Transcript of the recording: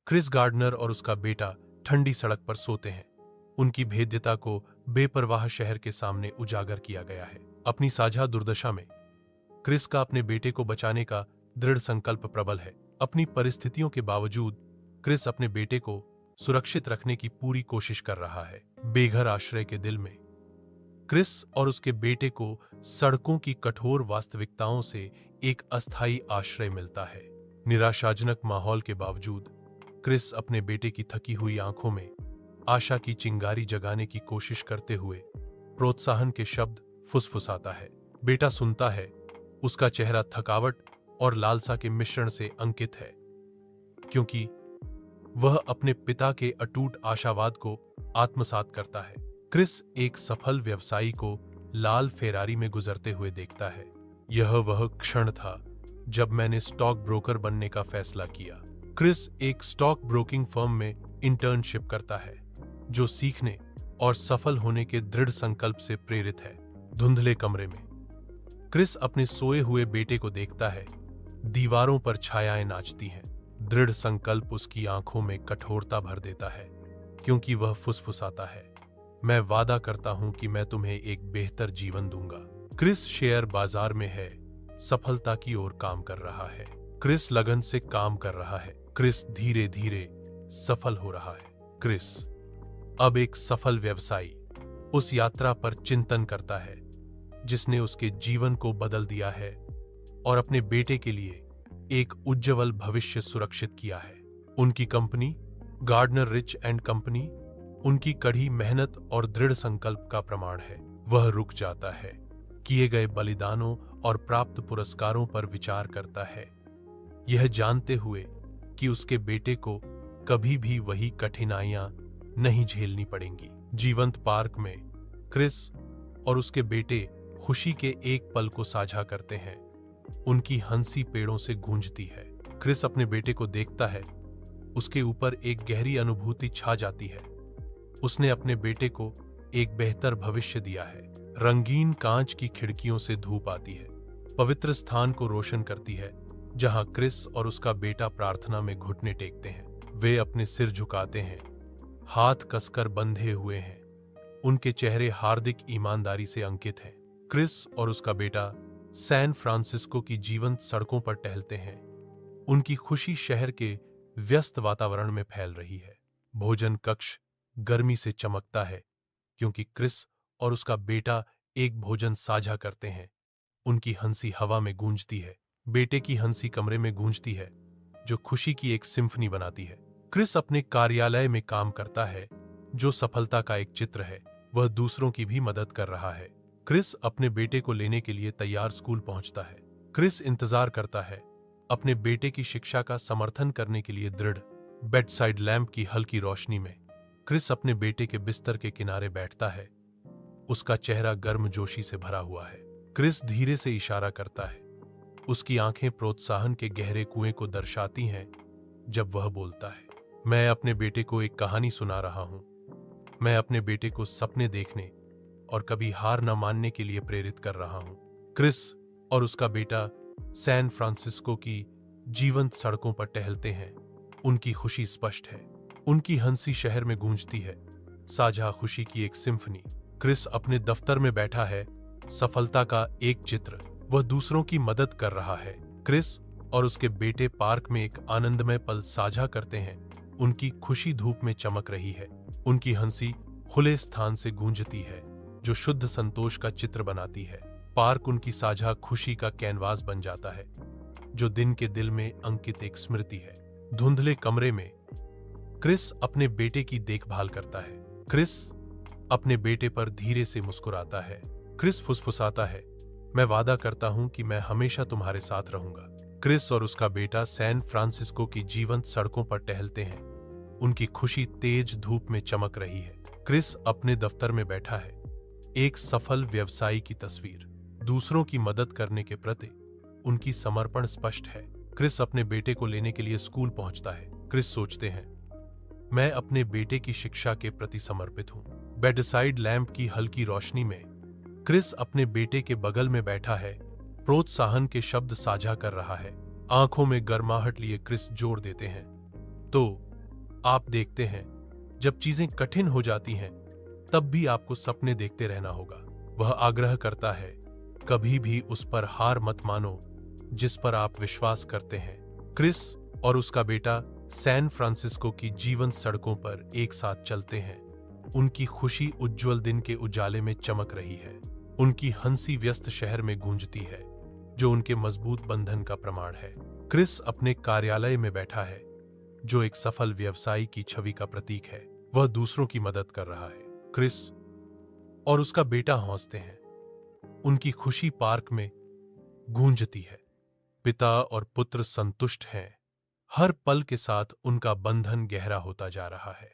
Chris gardener और उसका बेटा ठंडी सड़क पर सोते हैं। उनकी भेद्यता को बेपरवाह शहर के सामने उजागर किया गया है। अपनी साझा दुर्दशा में क्रिस का अपने बेटे को बचाने का दृढ़ संकल्प प्रबल है। अपनी परिस्थितियों के बावजूद क्रिस अपने बेटे को सुरक्षित रखने की पूरी कोशिश कर रहा है। बेघर आश्रय के दिल में क्रिस और उसके बेटे को सड़कों की कठोर वास्तविकताओं से एक अस्थायी आश्रय मिलता है। निराशाजनक माहौल के बावजूद क्रिस अपने बेटे की थकी हुई आंखों में आशा की चिंगारी जगाने की कोशिश करते हुए प्रोत्साहन के शब्द फुसफुसाता है। बेटा सुनता है। उसका चेहरा थकावट और लालसा के मिश्रण से अंकित है, क्योंकि वह अपने पिता के अटूट आशावाद को आत्मसात करता है। क्रिस एक सफल व्यवसायी को लाल फेरारी में गुजरते हुए देखता है। यह वह क्षण था जब मैंने स्टॉक ब्रोकर बनने का फैसला किया। क्रिस एक स्टॉक ब्रोकिंग फर्म में इंटर्नशिप करता है, जो सीखने और सफल होने के दृढ़ संकल्प से प्रेरित है। धुंधले कमरे में क्रिस अपने सोए हुए बेटे को देखता है। दीवारों पर छायाएं नाचती हैं। दृढ़ संकल्प उसकी आंखों में कठोरता भर देता है, क्योंकि वह फुसफुसाता है, मैं वादा करता हूं कि मैं तुम्हें एक बेहतर जीवन दूंगा। क्रिस शेयर बाजार में है, सफलता की ओर काम कर रहा है। क्रिस लगन से काम कर रहा है। क्रिस धीरे धीरे सफल हो रहा है। क्रिस अब एक सफल व्यवसायी उस यात्रा पर चिंतन करता है जिसने उसके जीवन को बदल दिया है और अपने बेटे के लिए एक उज्जवल भविष्य सुरक्षित किया है। उनकी company Gardner Rich and company उनकी कड़ी मेहनत और दृढ़ संकल्प का प्रमाण है। वह रुक जाता है, किए गए बलिदानों और प्राप्त पुरस्कारों पर विचार करता है, यह जानते हुए कि उसके बेटे को कभी भी वही कठिनाइयां नहीं झेलनी पड़ेंगी। जीवंत पार्क में क्रिस और उसके बेटे खुशी के एक पल को साझा करते हैं। उनकी हंसी पेड़ों से गूंजती है। क्रिस अपने बेटे को देखता है। उसके ऊपर एक गहरी अनुभूति छा जाती है। उसने अपने बेटे को एक बेहतर भविष्य दिया है। रंगीन कांच की खिड़कियों से धूप आती है, पवित्र स्थान को रोशन करती है जहां क्रिस और उसका बेटा प्रार्थना में घुटने टेकते हैं। वे अपने सिर झुकाते हैं, हाथ कसकर बंधे हुए हैं। उनके चेहरे हार्दिक ईमानदारी से अंकित हैं। क्रिस और उसका बेटा सैन फ्रांसिस्को की जीवंत सड़कों पर टहलते हैं। उनकी खुशी शहर के व्यस्त वातावरण में फैल रही है। भोजन कक्ष गर्मी से चमकता है, क्योंकि क्रिस और उसका बेटा एक भोजन साझा करते हैं। उनकी हंसी हवा में गूंजती है। बेटे की हंसी कमरे में गूंजती है, जो खुशी की एक सिम्फनी बनाती है। क्रिस अपने कार्यालय में काम करता है, जो सफलता का एक चित्र है। वह दूसरों की भी मदद कर रहा है। क्रिस अपने बेटे को लेने के लिए तैयार स्कूल पहुंचता है। क्रिस इंतजार करता है, अपने बेटे की शिक्षा का समर्थन करने के लिए दृढ़। बेडसाइड लैंप की हल्की रोशनी में क्रिस अपने बेटे के बिस्तर के किनारे बैठता है। उसका चेहरा गर्मजोशी से भरा हुआ है। क्रिस धीरे से इशारा करता है। उसकी आंखें प्रोत्साहन के गहरे कुएं को दर्शाती हैं जब वह बोलता है, मैं अपने बेटे को एक कहानी सुना रहा हूं। मैं अपने बेटे को सपने देखने और कभी हार न मानने के लिए प्रेरित कर रहा हूं। क्रिस और उसका बेटा सैन फ्रांसिस्को की जीवंत सड़कों पर टहलते हैं। उनकी खुशी स्पष्ट है। उनकी हंसी शहर में गूंजती है, साझा खुशी की एक सिम्फनी। क्रिस अपने दफ्तर में बैठा है, सफलता का एक चित्र। वह दूसरों की मदद कर रहा है। क्रिस और उसके बेटे पार्क में एक आनंदमय पल साझा करते हैं। उनकी खुशी धूप में चमक रही है। उनकी हंसी खुले स्थान से गूंजती है, जो शुद्ध संतोष का चित्र बनाती है। पार्क उनकी साझा खुशी का कैनवास बन जाता है, जो दिन के दिल में अंकित एक स्मृति है। धुंधले कमरे में क्रिस अपने बेटे की देखभाल करता है। क्रिस अपने बेटे पर धीरे से मुस्कुराता है। क्रिस फुसफुसाता है, मैं वादा करता हूं कि मैं हमेशा तुम्हारे साथ रहूंगा। क्रिस और उसका बेटा सैन फ्रांसिस्को की जीवंत सड़कों पर टहलते हैं। उनकी खुशी तेज धूप में चमक रही है। क्रिस अपने दफ्तर में बैठा है। एक सफल व्यवसायी की तस्वीर। दूसरों की मदद करने के प्रति उनकी समर्पण स्पष्ट है। क्रिस अपने बेटे को लेने के लिए स्कूल पहुंचता है। क्रिस सोचते हैं, मैं अपने बेटे की शिक्षा के प्रति समर्पित हूं। बेडसाइड लैंप की हल्की रोशनी में क्रिस अपने बेटे के बगल में बैठा है, प्रोत्साहन के शब्द साझा कर रहा है। आंखों में गर्माहट लिए क्रिस जोर देते हैं, तो आप देखते हैं, जब चीजें कठिन हो जाती हैं, तब भी आपको सपने देखते रहना होगा। वह आग्रह करता है, कभी भी उस पर हार मत मानो जिस पर आप विश्वास करते हैं। क्रिस और उसका बेटा सैन फ्रांसिस्को की जीवंत सड़कों पर एक साथ चलते हैं। उनकी खुशी उज्जवल दिन के उजाले में चमक रही है। उनकी हंसी व्यस्त शहर में गूंजती है, जो उनके मजबूत बंधन का प्रमाण है। क्रिस अपने कार्यालय में बैठा है, जो एक सफल व्यवसायी की छवि का प्रतीक है। वह दूसरों की मदद कर रहा है। क्रिस और उसका बेटा हंसते हैं। उनकी खुशी पार्क में गूंजती है। पिता और पुत्र संतुष्ट हैं। हर पल के साथ उनका बंधन गहरा होता जा रहा है।